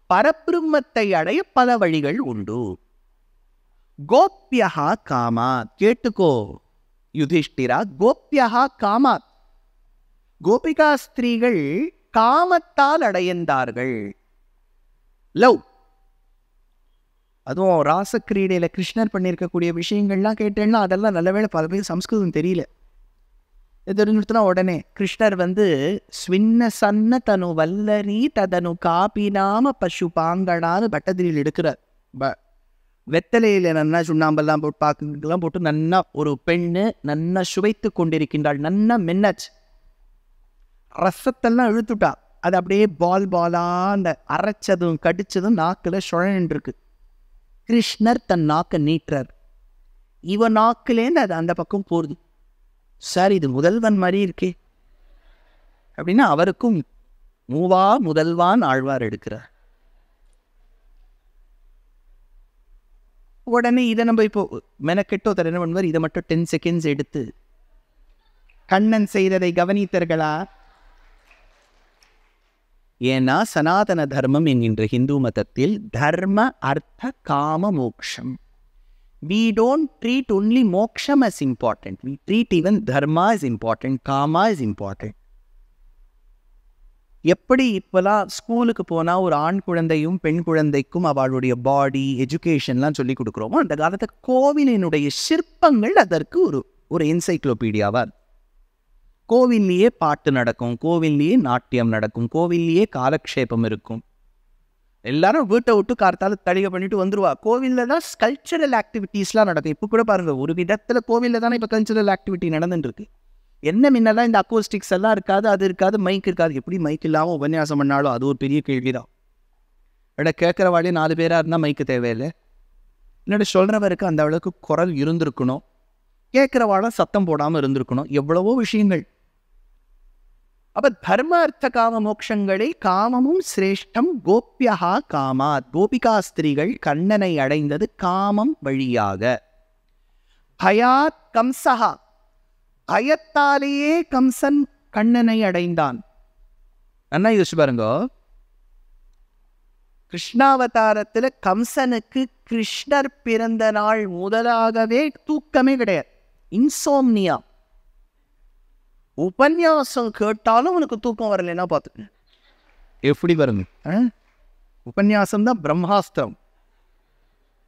பரபிரம்மத்தை அடைய பல வழிகள் உண்டு. கோப்யஹா காமாத், கேட்டுக்கோ யுதிஷ்டிரா, கோப்யஹா காமாத், கோபிகா ஸ்திரீகள் காமத்தால் அடைந்தார்கள். லவ், அதுவும் ராசக்கிரீடையில கிருஷ்ணர் பண்ணியிருக்கக்கூடிய விஷயங்கள்லாம் கேட்டேன்னா அதெல்லாம் நல்லவேளை பல பேர் சம்ஸ்கிருதம் தெரியல. தெரிஞ்சுட்டுனா உடனே கிருஷ்ணர் ஸ்வின்ன சன்ன தனு வல்லரி ததனு காபினாம பசு பாங்கடான்னு பட்டதிரியில் எடுக்கிறார். வெத்தலையில் நன்னா சுண்ணாம்பெல்லாம் போட்டு பாக்குலாம் போட்டு நன்னா ஒரு பெண்ணு நன்னா சுவைத்து கொண்டிருக்கின்றாள். நன்னா மென்னச்சு, ரசத்தெல்லாம் இழுத்துட்டா. அது அப்படியே பால் பாலா அந்த அரைச்சதும் கடிச்சதும் நாக்கில் சுழன்னு இருக்கு. கிருஷ்ணர் தன் நாக்கை நீட்டுறார். இவன் நாக்கிலேருந்து அது அந்த பக்கம் போகுது. சார் இது முதல்வன் மாதிரி இருக்கே அப்படின்னா அவருக்கும் மூவா முதல்வான் ஆழ்வார் எடுக்கிறார். உடனே இதை நம்ம இப்போ மெனக்கெட்டோ தர என்ன பண்ணுவார், இதை மட்டும் 10 செகண்ட்ஸ் எடுத்து கண்ணன் செய்ததை கவனித்தர்களா? ஏன்னா சனாதன தர்மம் என்கின்ற ஹிந்து மதத்தில் தர்ம அர்த்த காம மோக்ஷம். We don't treat only moksham as important. We treat even dharma as important, karma is important. எப்படி இப்போலாம் ஸ்கூலுக்கு போனால் ஒரு ஆண் குழந்தையும் பெண் குழந்தைக்கும் அவளுடைய பாடி எஜுகேஷன்லாம் சொல்லி கொடுக்குறோமோ, அந்த காலத்தில் கோவிலினுடைய சிற்பங்கள் அதற்கு ஒரு என்சைக்ளோபீடியாவாக இருக்கும். கோவில்லையே பாட்டு நடக்கும், கோவில்லையே நாட்டியம் நடக்கும், கோவில்லையே காலக்ஷேபம் இருக்கும். எல்லாரும் வீட்டை விட்டு கார்த்தால தடிகை பண்ணிட்டு வந்துருவா. கோவிலில் தான் கல்ச்சரல் ஆக்டிவிட்டீஸ்லாம் நடக்கும். இப்போ கூட பாருங்க, ஒரு விதத்தில் கோவிலில் தானே இப்போ கல்ச்சரல் ஆக்டிவிட்டி நடந்துட்டு இருக்கு. என்ன முன்னெல்லாம் இந்த அக்கோஸ்டிக்ஸ் எல்லாம் இருக்காது, அது இருக்காது, மைக் இருக்காது. எப்படி மைக் இல்லாமல் உபன்யாசம் பண்ணாலும் அது ஒரு பெரிய கேள்விதான். இட கேட்குறவாளே 4 பேராக இருந்தால் மைக்கு தேவையில்லை. இல்லாட்டி சொல்கிறவருக்கு அந்த அளவுக்கு குரல் இருந்திருக்கணும், கேட்குறவாளை சத்தம் போடாமல் இருந்திருக்கணும். எவ்வளவோ விஷயங்கள். அப்ப தர்ம அர்த்த காம மோட்சங்களில் காமமும் சிரேஷ்டம். கோப்யஹா காமாத், கோபிகா ஸ்திரீகள் கண்ணனை அடைந்தது காமம் வழியாக. பயாத் கம்சஹா, பயத்தாலேயே கம்சன் கண்ணனை அடைந்தான். அண்ணா யோசிச்சு பாருங்க, கிருஷ்ணாவதாரத்தில் கம்சனுக்கு கிருஷ்ணர் பிறந்த நாள் முதலாகவே தூக்கமே கிடையாது, இன்சோம்னியா. உபன்யாசம் கேட்டாலும் உனக்கு தூக்கம் வரலைன்னா பார்த்து எப்படி வருங்க? உபன்யாசம் தான் பிரம்மாஸ்திரம்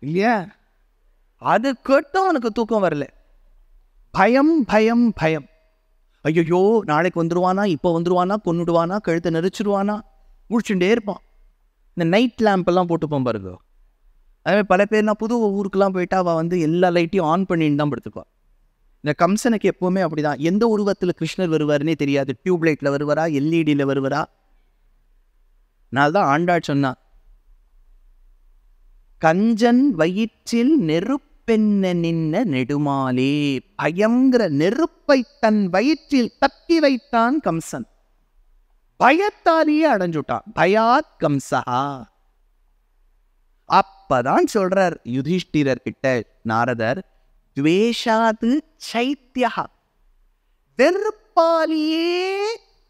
இல்லையா? அது கேட்டால் உனக்கு தூக்கம் வரல. பயம் பயம் பயம். ஐயோ நாளைக்கு வந்துடுவானா, இப்போ வந்துடுவானா, கொன்னுடுவானா, கழுத்தை நெரிச்சிடுவானா, முடிச்சுட்டே இருப்பான். இந்த நைட் லேம்பெல்லாம் போட்டுப்போம் பாருங்க. அதே பல பேர்னா புது ஊருக்கெல்லாம் போயிட்டா அவள் எல்லா லைட்டையும் ஆன் பண்ணிட்டு தான் படுத்துப்பாள். இந்த கம்சனுக்கு எப்போவுமே அப்படிதான். எந்த உருவத்தில் கிருஷ்ணர் வருவாருன்னே தெரியாது. டியூப்லைட்டில் வருவாரா, எல்இடியில் வருவாரா? நான் தான் ஆண்டாள் சொன்னா, கஞ்சன் வயிற்றில் நெருப்பென்ன நின்ன நெடுமாலே, பயங்கர நெருப்பை தன் வயிற்றில் தப்பி வைத்தான் கம்சன். பயத்தாலேயே அடைஞ்சுட்டான். பயாத் கம்சா. அப்பதான் சொல்றார் யுதிஷ்டிரர் கிட்ட நாரதர், துவேஷாது சைத்யா, வெறுப்பாலேயே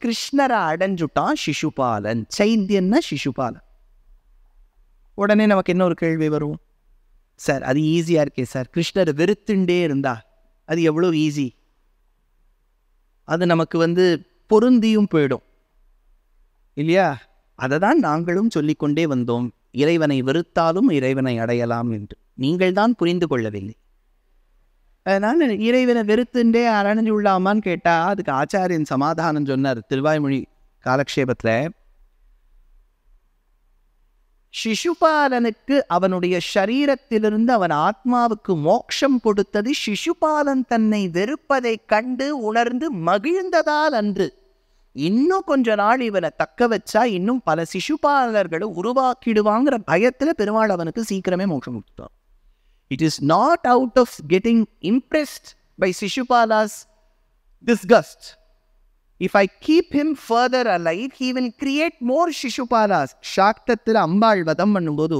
கிருஷ்ணரை அடைஞ்சுட்டான் சிசுபாலன். சைத்தியன்னா சிசுபாலன். உடனே நமக்கு என்ன ஒரு கேள்வி வரும், சார் அது ஈஸியா இருக்கே சார், கிருஷ்ணரை வெறுத்துண்டே இருந்தா அது எவ்வளோ ஈஸி, அது நமக்கு பொருந்தியும் போயிடும் இல்லையா? அதை தான் நாங்களும் சொல்லிக்கொண்டே வந்தோம். இறைவனை வெறுத்தாலும் இறைவனை அடையலாம் என்று நீங்கள் தான் புரிந்து கொள்ளவில்லை. அதனால இறைவனை வெறுத்துண்டே அடைஞ்சு உள்ளாமான்னு கேட்டா அதுக்கு ஆச்சாரியன் சமாதானம் சொன்னார் திருவாய்மொழி காலக்ஷேபத்தில். சிசுபாலனுக்கு அவனுடைய சரீரத்திலிருந்து அவன் ஆத்மாவுக்கு மோட்சம் கொடுத்தது சிசுபாலன் தன்னை வெறுப்பதை கண்டு உணர்ந்து மகிழ்ந்ததால் அன்று. இன்னும் கொஞ்ச நாள் இவனை தக்க வச்சா இன்னும் பல சிசுபாலர்களை உருவாக்கிடுவாங்கிற பயத்தில் பெருமாள் அவனுக்கு சீக்கிரமே மோட்சம் கொடுத்தான். It is not out of getting impressed by Shishupala's disgust. If I keep him further alive, he will create more Shishupalas. சாக்தத்தில் அம்பாள் வதம் பண்ணும்போது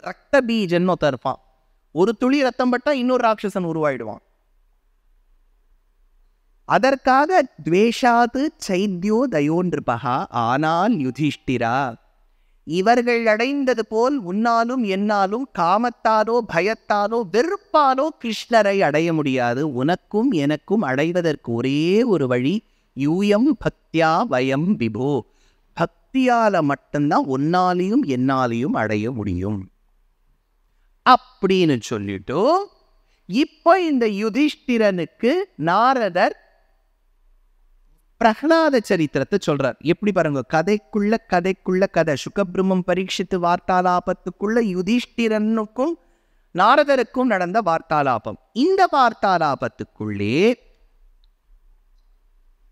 ரத்த பீஜன் இருப்பான். ஒரு துளி ரத்தம் பட்டா இன்னொரு ராட்சசன் உருவாயிடுவான். அதற்காக துவேஷாது சைத்யோ தயோன்றிருப்பா. ஆனால் யுதிஷ்டிரா, இவர்கள் அடைந்தது போல் உன்னாலும் என்னாலும் காமத்தாலோ பயத்தாலோ வெறுப்பாலோ கிருஷ்ணரை அடைய முடியாது. உனக்கும் எனக்கும் அடைவதற்கு ஒரே ஒரு வழி, யூயம் பக்தியா வயம் விபோ, பக்தியால மட்டும்தான் உன்னாலையும் என்னாலையும் அடைய முடியும் அப்படின்னு சொல்லிட்டு இப்போ இந்த யுதிஷ்டிரனுக்கு நாரதர் பிரகலாத சரித்திரத்தை சொல்றார். எப்படி பாருங்க, கதைக்குள்ள கதை. சுகபிரம்மம் பரீட்சித்து வார்த்தாலாபத்துக்குள்ள யுதிஷ்டிரனுக்கும் நாரதருக்கும் நடந்த வார்த்தாலாபம். இந்த வார்த்தாலாபத்துக்குள்ளே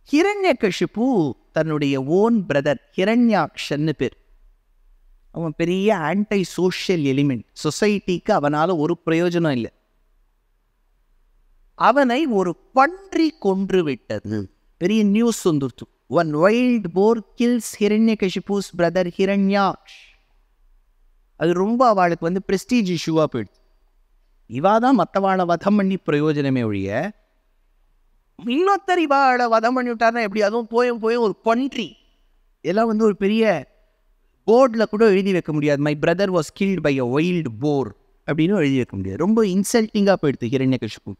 ஹிரண்யகசிபு தன்னுடைய ஓன் பிரதர் ஹிரண்யாக்ஷன்னு பேர், அவன் பெரிய ஆன்டை சோஷியல் எலிமெண்ட், சொசைட்டிக்கு அவனால ஒரு பிரயோஜனம் இல்லை. அவனை ஒரு பன்றி கொன்று விட்டது. பெரிய நியூஸ் வந்துருச்சு. ஒன் வைல்ட் போர் கில்ஸ் ஹிரண்யகசிபுஸ் பிரதர் ஹிரண்யாக்ஷ். அது ரொம்ப அவளுக்கு பிரஸ்டீஜ் இஷ்யூவா போயிடுச்சு. இவாதான் மற்றவாளை வதம் பண்ணி பிரயோஜனமே ஒழிய, இன்னொருத்தர் இவாளை வதம் பண்ணி விட்டாருன்னா எப்படி? அதுவும் போயும் ஒரு பன்றி. எல்லாம் ஒரு பெரிய போர்டில் கூட எழுதி வைக்க முடியாது. My brother was killed by a wild boar அப்படின்னு எழுதி வைக்க முடியாது. ரொம்ப இன்சல்ட்டிங்காக போயிடுது ஹிரண்யகசிபு.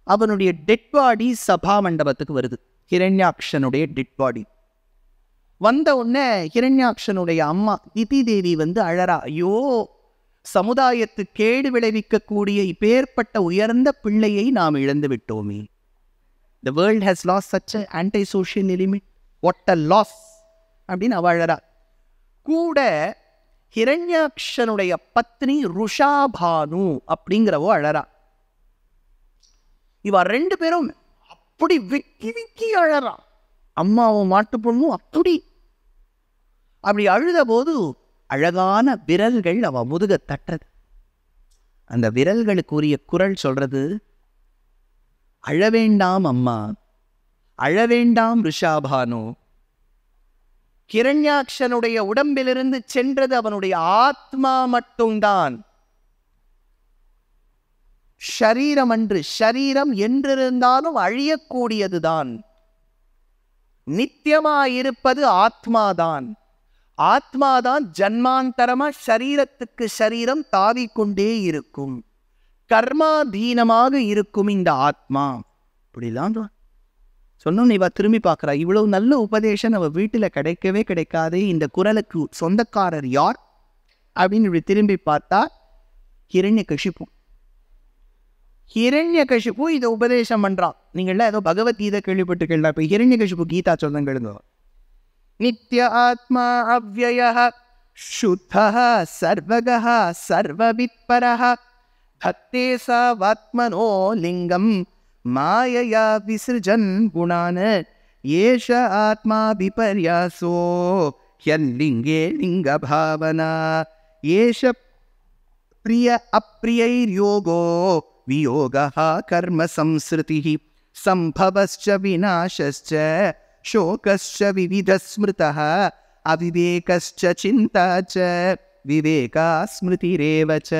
அவனுடைய டெட் பாடி சபா மண்டபத்துக்கு வருது. ஹிரண்யாக்ஷனுடைய டெட் பாடி வந்த உடனே ஹிரண்யாக்ஷனுடைய அம்மா திதி தேவி அழறா. ஐயோ, சமுதாயத்து கேடு விளைவிக்கக்கூடிய இப்பேற்பட்ட உயர்ந்த பிள்ளையை நாம் இழந்து விட்டோமே. The world has lost such an anti-social element. What a loss அப்படின்னு அவ அழறா. கூட ஹிரண்யாக்ஷனுடைய பத்னி ருஷாபானு அப்படிங்கிறவோ அழறா. இவ ரெண்டு பேரும் அப்படி விக்கி அழறா. அம்மாவும் மாட்டு பொண்ணும் அப்படி அழுத போது அழகான விரல்கள் அவ முதுக தட்டது. அந்த விரல்களுக்கு உரிய குரல் சொல்றது, அழவேண்டாம் அம்மா, அழவேண்டாம் ருஷாபானு. ஹிரண்யாக்ஷனுடைய உடம்பிலிருந்து சென்றது அவனுடைய ஆத்மா மட்டும்தான், ஷரீரம் அன்று. ஷரீரம் என்றிருந்தாலும் அழியக்கூடியதுதான். நித்தியமாயிருப்பது ஆத்மாதான். ஆத்மாதான் ஜன்மாந்தரமா ஷரீரத்துக்கு ஷரீரம் தாவிக்கொண்டே இருக்கும். கர்மாதீனமாக இருக்கும் இந்த ஆத்மா. இப்படிலாம் சொன்னோம். இவ திரும்பி பார்க்கிறா. இவ்வளவு நல்ல உபதேசம் அவ வீட்டில் கிடைக்கவே கிடைக்காது. இந்த குரலுக்கு சொந்தக்காரர் யார் அப்படின்னு இப்படி திரும்பி பார்த்தா ஹிரண்யகசிபு. ஹிரண்யகசிபு இதை உபதேசம் பண்றான். நீங்கள்லாம் ஏதோ பகவத்கீதை கேள்விப்பட்டிருக்கீங்களா? இப்போ ஹிரண்யகசிபு கீதா சொல்லுங்க. நித்ய ஆத்மா அவ்யயः சுத்தः சர்வகः சர்வவித்பரः தத்தே சாவாத்மனோ லிங்கம் மாயையா விசிருஜன் குணான் ஏஷ ஆத்மா விபர்யாசோ ஹ்யல்லிங்கே லிங்க பாவனா ஏஷ பிரிய அப்ரியைர்யோகோ வியோகः கர்ம சம்ஸ்ருதிः சம்பவஸ்ச விநாசஸ்ச शोकश्च विविधस्मृतः अविवेकश्च चिन्ता च विवेका स्मृतिरेव च.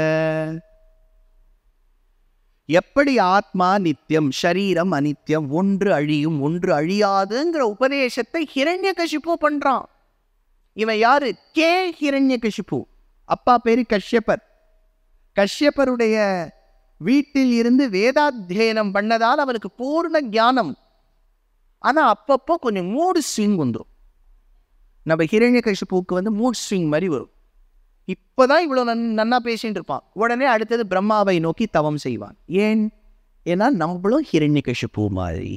எப்படி ஆத்மா நித்தியம், ஷரீரம் அனித்தியம், ஒன்று அழியும் ஒன்று அழியாதுங்கிற உபதேசத்தை ஹிரண்யகசிபு பண்றான். இவன் யாரு? கே ஹிரண்யகசிபு. அப்பா பேரு கஷ்யபர். கஷ்யபருடைய வீட்டில் இருந்து வேதாத்தியனம் பண்ணதால் அவனுக்கு பூர்ண ஞானம். ஆனால் அப்பப்போ கொஞ்சம் மூடு ஸ்விங் வந்துடும். நம்ம ஹிரண்யகசிபுக்கு மூட் ஸ்விங் மாதிரி வரும். இப்போதான் இவ்வளோ நன்னா பேசிட்டு இருப்பான், உடனே அடுத்தது பிரம்மாவை நோக்கி தவம் செய்வான். ஏன்னா நம்மளும் ஹிரண்யகசிபு மாதிரி.